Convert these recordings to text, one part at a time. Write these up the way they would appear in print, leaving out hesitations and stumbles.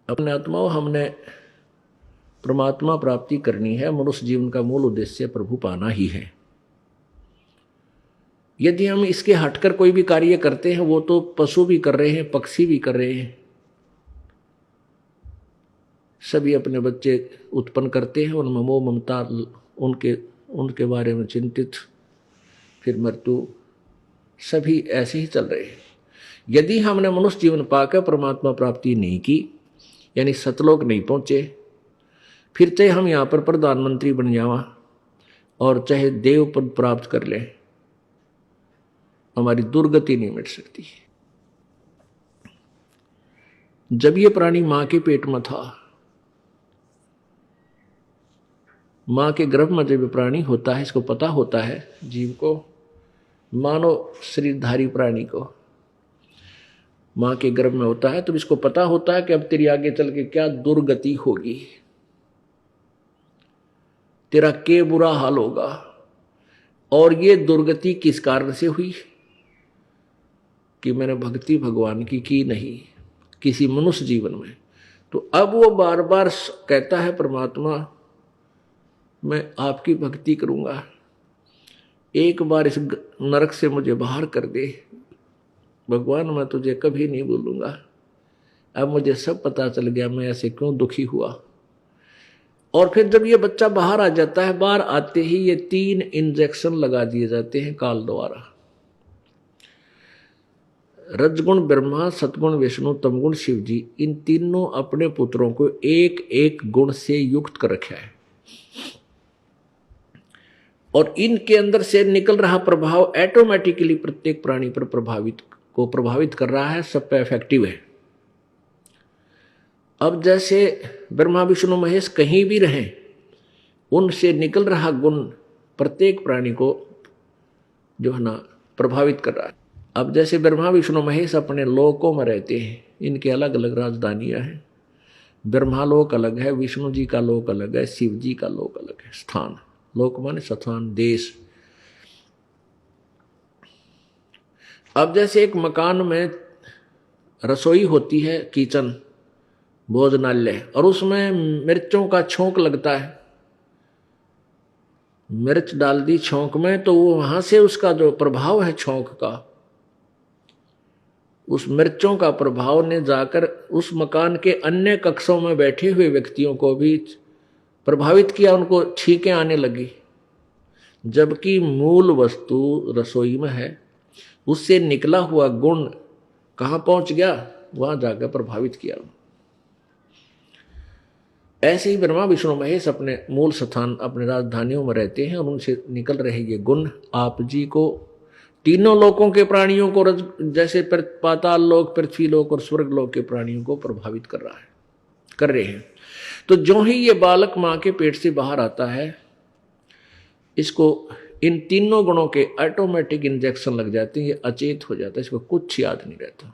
अपने आत्माओं, हमने परमात्मा प्राप्ति करनी है। मनुष्य जीवन का मूल उद्देश्य प्रभु पाना ही है। यदि हम इसके हटकर कोई भी कार्य करते हैं, वो तो पशु भी कर रहे हैं, पक्षी भी कर रहे हैं, सभी अपने बच्चे उत्पन्न करते हैं, उनमें मोह ममता, उनके उनके बारे में चिंतित, फिर मृत्यु, सभी ऐसे ही चल रहे हैं। यदि हमने मनुष्य जीवन पाकर परमात्मा प्राप्ति नहीं की, यानी सतलोक नहीं पहुंचे, फिर चाहे हम यहाँ पर प्रधानमंत्री बन जावा और चाहे देव पद प्राप्त कर लें, हमारी दुर्गति नहीं मिट सकती। जब ये प्राणी मां के पेट में था, मां के गर्भ में जब प्राणी होता है, इसको पता होता है, जीव को, मानव शरीरधारी प्राणी को मां के गर्भ में होता है, तो इसको पता होता है कि अब तेरी आगे चल के क्या दुर्गति होगी, तेरा के बुरा हाल होगा। और ये दुर्गति किस कारण से हुई? कि मैंने भक्ति भगवान की नहीं, किसी मनुष्य जीवन में। तो अब वो बार बार कहता है, परमात्मा मैं आपकी भक्ति करूंगा, एक बार इस नरक से मुझे बाहर कर दे भगवान, मैं तुझे कभी नहीं भूलूंगा। अब मुझे सब पता चल गया मैं ऐसे क्यों दुखी हुआ। और फिर जब ये बच्चा बाहर आ जाता है, बाहर आते ही ये 3 इंजेक्शन लगा दिए जाते हैं काल द्वारा। रजगुण ब्रह्मा, सतगुण विष्णु, तमगुण शिव जी, इन तीनों अपने पुत्रों को एक एक गुण से युक्त कर रखा है। और इनके अंदर से निकल रहा प्रभाव ऑटोमेटिकली प्रत्येक प्राणी पर प्रभावित कर रहा है, सब पे इफेक्टिव है। अब जैसे ब्रह्मा विष्णु महेश कहीं भी रहें, उनसे निकल रहा गुण प्रत्येक प्राणी को जो है ना प्रभावित कर रहा है। अब जैसे ब्रह्मा विष्णु महेश अपने लोकों में रहते हैं, इनके अलग अलग राजधानियां हैं। ब्रह्मालोक अलग है, विष्णु जी का लोक अलग है, शिव जी का लोक अलग है। स्थान, लोक माने स्थान, देश। अब जैसे एक मकान में रसोई होती है, किचन, भोजनालय, और उसमें मिर्चों का छोंक लगता है, मिर्च डाल दी छोंक में, तो वो वहां से उसका जो प्रभाव है छोंक का, उस मिर्चों का प्रभाव ने जाकर उस मकान के अन्य कक्षों में बैठे हुए व्यक्तियों को भी प्रभावित किया, उनको छींकें आने लगी। जबकि मूल वस्तु रसोई में है, उससे निकला हुआ गुण कहाँ पहुंच गया? वहां जाकर प्रभावित किया। ऐसे ही ब्रह्मा विष्णु महेश अपने मूल स्थान, अपने राजधानियों में रहते हैं, और उनसे निकल रहे ये गुण आप जी को, तीनों लोकों के प्राणियों को, जैसे पाताल लोक, पृथ्वी लोक और स्वर्ग लोक के प्राणियों को प्रभावित कर रहे हैं। तो जो ही ये बालक मां के पेट से बाहर आता है, इसको इन तीनों गुणों के ऑटोमेटिक इंजेक्शन लग जाते हैं, ये अचेत हो जाता है, इसको कुछ याद नहीं रहता।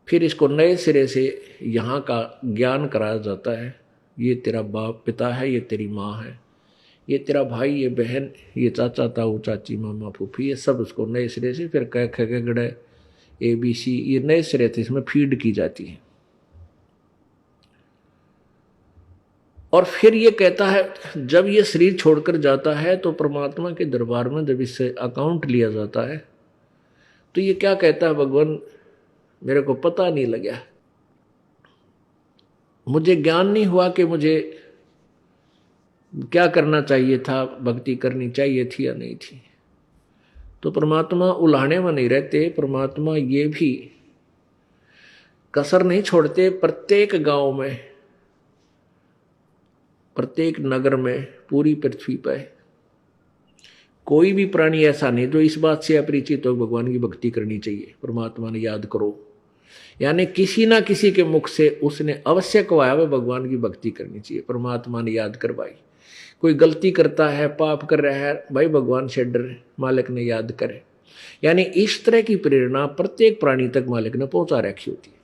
फिर इसको नए सिरे से यहाँ का ज्ञान कराया जाता है। ये तेरा बाप पिता है, ये तेरी माँ है, ये तेरा भाई, ये बहन, ये चाचा ताऊ चाची मामा फूफी, ये सब उसको नए सिरे से फिर क ख ग घ ABC, ये नए सिरे से इसमें फीड की जाती है। और फिर ये कहता है, जब ये शरीर छोड़कर जाता है तो परमात्मा के दरबार में जब इससे अकाउंट लिया जाता है, तो ये क्या कहता है, भगवान मेरे को पता नहीं लगा, मुझे ज्ञान नहीं हुआ कि मुझे क्या करना चाहिए था, भक्ति करनी चाहिए थी या नहीं थी। तो परमात्मा उलाहने में नहीं रहते, परमात्मा ये भी कसर नहीं छोड़ते। प्रत्येक गांव में, प्रत्येक नगर में, पूरी पृथ्वी पर कोई भी प्राणी ऐसा नहीं जो इस बात से अपरिचित हो भगवान की भक्ति करनी चाहिए, परमात्मा ने याद करो। यानी किसी ना किसी के मुख से उसने अवश्य कहा है भगवान की भक्ति करनी चाहिए, परमात्मा ने याद करवाई। कोई गलती करता है, पाप कर रहा है, भाई भगवान से डर, मालिक ने याद करे। यानी इस तरह की प्रेरणा प्रत्येक प्राणी तक मालिक ने पहुंचा रखी होती है।